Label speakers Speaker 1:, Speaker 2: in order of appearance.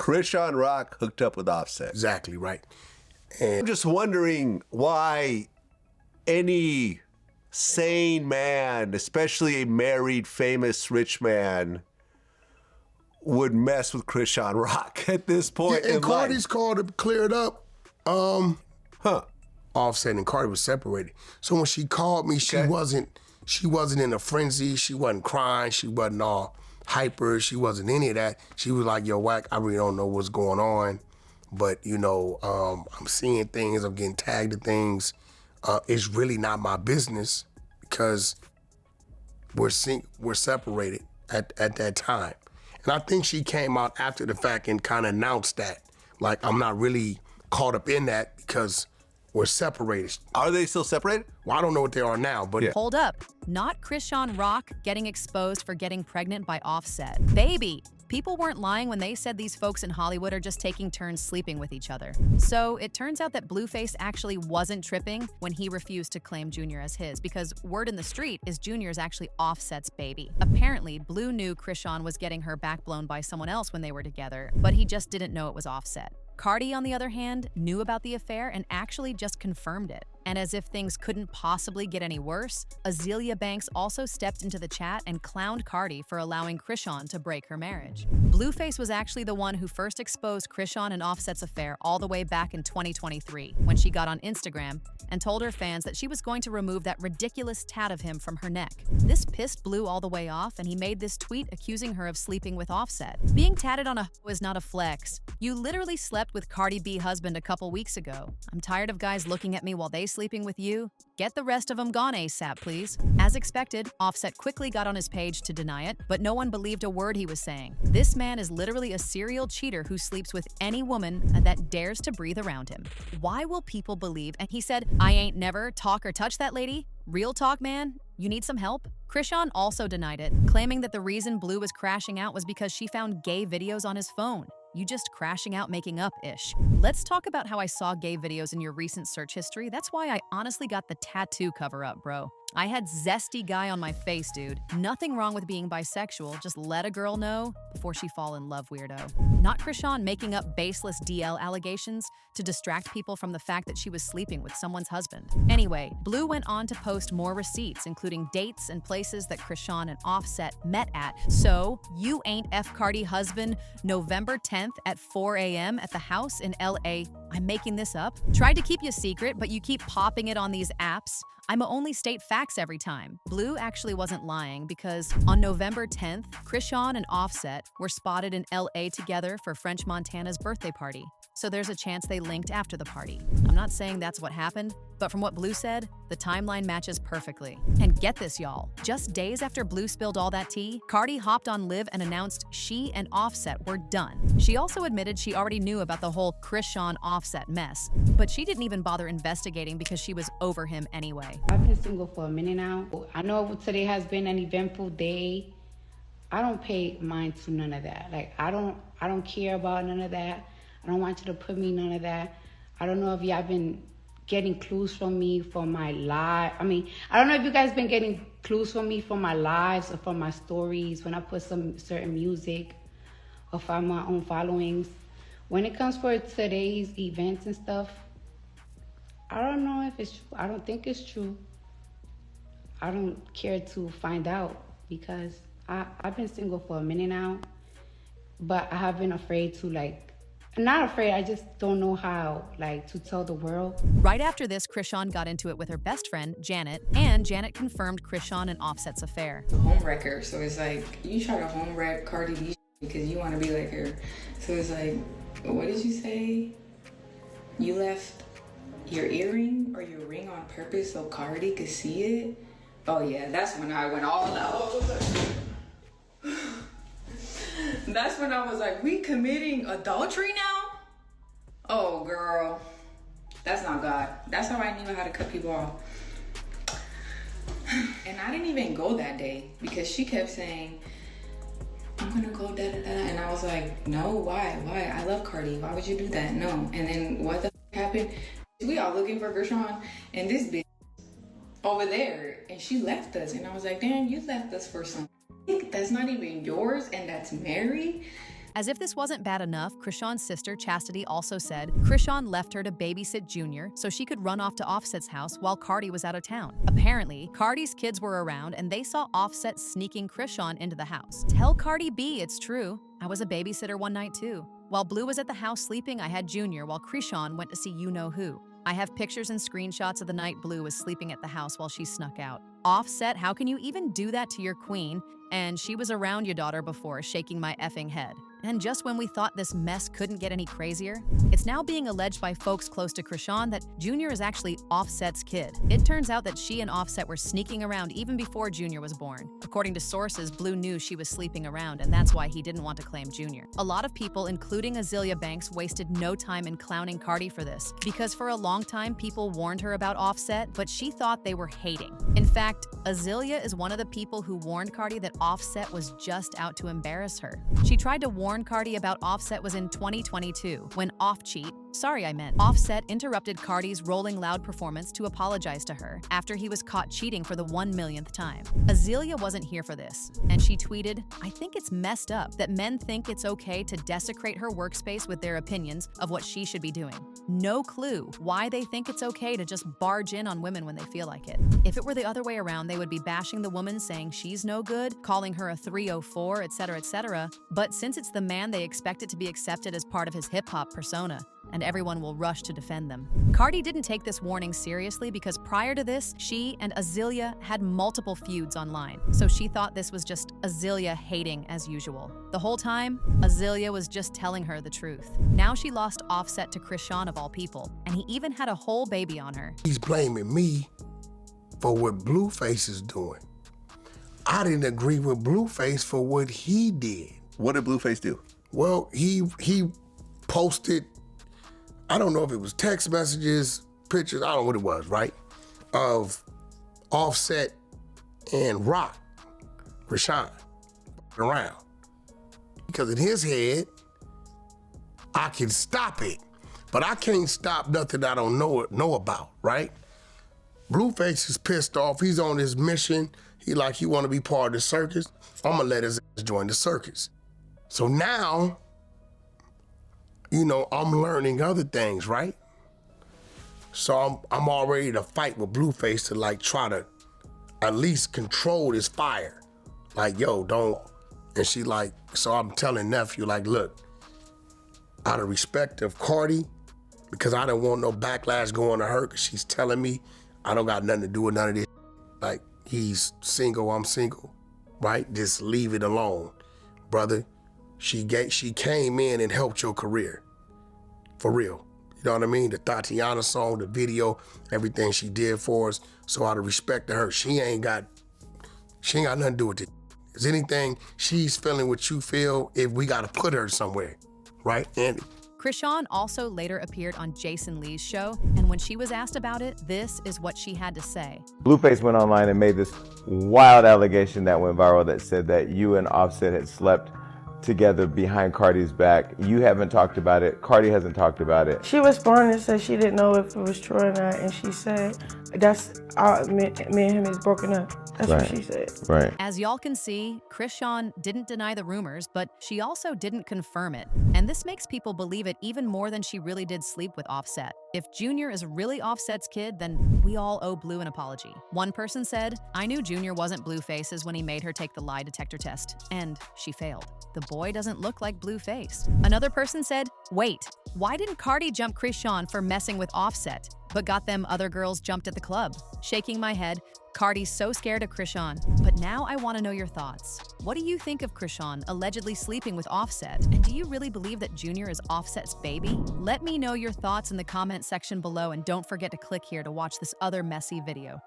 Speaker 1: Chrisean Rock hooked up with Offset.
Speaker 2: Exactly, right.
Speaker 1: And I'm just wondering why any sane man, especially a married, famous, rich man, would mess with Chrisean Rock at this point
Speaker 2: and
Speaker 1: in
Speaker 2: Cardi's
Speaker 1: life.
Speaker 2: called to clear it up. Offset and Cardi was separated. So when she called me, she wasn't in a frenzy. She wasn't crying. She wasn't all hyper. She wasn't any of that. She was like, yo, Wack, I really don't know what's going on. But, you know, I'm seeing things. I'm getting tagged to things. It's really not my business because we're separated at that time. And I think she came out after the fact and kind of announced that. Like, I'm not really caught up in that because we're separated.
Speaker 1: Are they still separated?
Speaker 2: Well, I don't know what they are now, but...
Speaker 1: Yeah.
Speaker 3: Hold up. Not Chrisean Rock getting exposed for getting pregnant by Offset. Babyyyy. People weren't lying when they said these folks in Hollywood are just taking turns sleeping with each other. So it turns out that Blueface actually wasn't tripping when he refused to claim Junior as his, because word in the street is Junior's actually Offset's baby. Apparently, Blue knew Chrisean was getting her back blown by someone else when they were together, but he just didn't know it was Offset. Cardi, on the other hand, knew about the affair and actually just confirmed it. And as if things couldn't possibly get any worse, Azealia Banks also stepped into the chat and clowned Cardi for allowing Chrisean to break her marriage. Blueface was actually the one who first exposed Chrisean and Offset's affair all the way back in 2023, when she got on Instagram and told her fans that she was going to remove that ridiculous tat of him from her neck. This pissed Blue all the way off, and he made this tweet accusing her of sleeping with Offset. Being tatted on a hoe is not a flex. You literally slept with Cardi B husband a couple weeks ago. I'm tired of guys looking at me while they sleeping with you. Get the rest of them gone ASAP, please. As expected, Offset quickly got on his page to deny it, but no one believed a word he was saying. This man is literally a serial cheater who sleeps with any woman that dares to breathe around him. Why will people believe? And he said, I ain't never talk or touch that lady. Real talk, man. You need some help? Chrisean also denied it, claiming that the reason Blue was crashing out was because she found gay videos on his phone. You just crashing out making up-ish. Let's talk about how I saw gay videos in your recent search history. That's why I honestly got the tattoo cover up, bro. I had zesty guy on my face, dude. Nothing wrong with being bisexual, just let a girl know before she fall in love, weirdo. Not Chrisean making up baseless DL allegations to distract people from the fact that she was sleeping with someone's husband. Anyway, Blue went on to post more receipts, including dates and places that Chrisean and Offset met at. So, you ain't F Cardi husband November 10th at 4 a.m. at the house in LA. I'm making this up. Tried to keep you secret, but you keep popping it on these apps. I'ma only state facts every time. Blue actually wasn't lying because on November 10th, Chrisean and Offset were spotted in LA together for French Montana's birthday party. So there's a chance they linked after the party. I'm not saying that's what happened, but from what Blue said, the timeline matches perfectly. And get this, y'all. Just days after Blue spilled all that tea, Cardi hopped on Live and announced she and Offset were done. She also admitted she already knew about the whole Chrisean Offset mess, but she didn't even bother investigating because she was over him anyway.
Speaker 4: I've been single for a minute now. I know today has been an eventful day. I don't pay mind to none of that. Like, I don't care about none of that. I don't want you to put me none of that. I don't know if y'all been getting clues from me for my live. I mean, I don't know if you guys been getting clues from me for my lives or from my stories when I put some certain music or from my own followings. When it comes for today's events and stuff, I don't know if it's true. I don't think it's true. I don't care to find out because I've been single for a minute now, but I have been afraid to not afraid, I just don't know how, to tell the world.
Speaker 3: Right after this, Chrisean got into it with her best friend, Janet, and Janet confirmed Chrisean and Offset's affair.
Speaker 5: Home wrecker, so it's like, you try to home wreck Cardi B because you want to be like her. So it's like, what did you say? You left your earring or your ring on purpose so Cardi could see it? Oh yeah, that's when I went all out. That's when I was like, we committing adultery now? Oh, girl. That's not God. That's how I knew how to cut people off. And I didn't even go that day because she kept saying, I'm gonna go da-da-da. And I was like, no, why? I love Cardi. Why would you do that? No. And then what the happened? We all looking for Chrisean and this bitch over there. And she left us. And I was like, damn, you left us for something that's not even yours and that's married.
Speaker 3: As if this wasn't bad enough, Chrisean's sister Chastity also said Chrisean left her to babysit Junior so she could run off to Offset's house while Cardi was out of town. Apparently, Cardi's kids were around and they saw Offset sneaking Chrisean into the house. Tell Cardi B it's true. I was a babysitter one night too. While Blue was at the house sleeping, I had Junior while Chrisean went to see you-know-who. I have pictures and screenshots of the night Blue was sleeping at the house while she snuck out. Offset, how can you even do that to your queen? And she was around your daughter before, shaking my effing head. And just when we thought this mess couldn't get any crazier, it's now being alleged by folks close to Chrisean that Junior is actually Offset's kid. It turns out that she and Offset were sneaking around even before Junior was born. According to sources, Blue knew she was sleeping around, and that's why he didn't want to claim Junior. A lot of people, including Azealia Banks, wasted no time in clowning Cardi for this, because for a long time people warned her about Offset, but she thought they were hating. In fact, Azealia is one of the people who warned Cardi that Offset was just out to embarrass her. She tried to warn Cardi about Offset was in 2022, when Offset interrupted Cardi's Rolling Loud performance to apologize to her after he was caught cheating for the 1 millionth time. Azealia wasn't here for this, and she tweeted, "I think it's messed up that men think it's okay to desecrate her workspace with their opinions of what she should be doing. No clue why they think it's okay to just barge in on women when they feel like it. If it were the other way around, they would be bashing the woman, saying she's no good, calling her a 304, etc., etc. But since it's the man, they expect it to be accepted as part of his hip-hop persona, and everyone will rush to defend them." Cardi didn't take this warning seriously because prior to this, she and Azealia had multiple feuds online, so she thought this was just Azealia hating as usual. The whole time, Azealia was just telling her the truth. Now she lost Offset to Chrisean of all people, and he even had a whole baby on her.
Speaker 2: He's blaming me for what Blueface is doing. I didn't agree with Blueface for what he did.
Speaker 1: What did Blueface do?
Speaker 2: Well, he posted, I don't know if it was text messages, pictures, I don't know what it was, right? Of Offset and Rock, Chrisean, around. Because in his head, I can stop it, but I can't stop nothing I don't know about, right? Blueface is pissed off. He's on his mission. He want to be part of the circus. I'm gonna let his ass join the circus. So now, I'm learning other things, right? So I'm all ready to fight with Blueface to try to at least control this fire. Yo, don't. And she so I'm telling nephew, look, out of respect of Cardi, because I don't want no backlash going to her, because she's telling me I don't got nothing to do with none of this. He's single, I'm single, right? Just leave it alone. Brother, she came in and helped your career, for real. You know what I mean? The Tatiana song, the video, everything she did for us. So out of respect to her, she ain't got nothing to do with it. Is anything she's feeling what you feel, if we gotta put her somewhere, right, Andy?
Speaker 3: Chrisean also later appeared on Jason Lee's show, and when she was asked about it, this is what she had to say.
Speaker 6: Blueface went online and made this wild allegation that went viral that said that you and Offset had slept together behind Cardi's back. You haven't talked about it. Cardi hasn't talked about it.
Speaker 7: She responded and said she didn't know if it was true or not, and she said, "That's me and him is broken up." That's
Speaker 6: Right.
Speaker 7: what she said.
Speaker 6: Right.
Speaker 3: As y'all can see, Chrisean didn't deny the rumors, but she also didn't confirm it. And this makes people believe it even more than she really did sleep with Offset. If Junior is really Offset's kid, then we all owe Blue an apology. One person said, "I knew Junior wasn't Blueface's when he made her take the lie detector test, and she failed. The boy doesn't look like Blueface." Another person said, "Wait, why didn't Cardi jump Chrisean for messing with Offset, but got them other girls jumped at the club?" Shaking my head, Cardi's so scared of Chrisean. But now I want to know your thoughts. What do you think of Chrisean allegedly sleeping with Offset? And do you really believe that Junior is Offset's baby? Let me know your thoughts in the comment section below, and don't forget to click here to watch this other messy video.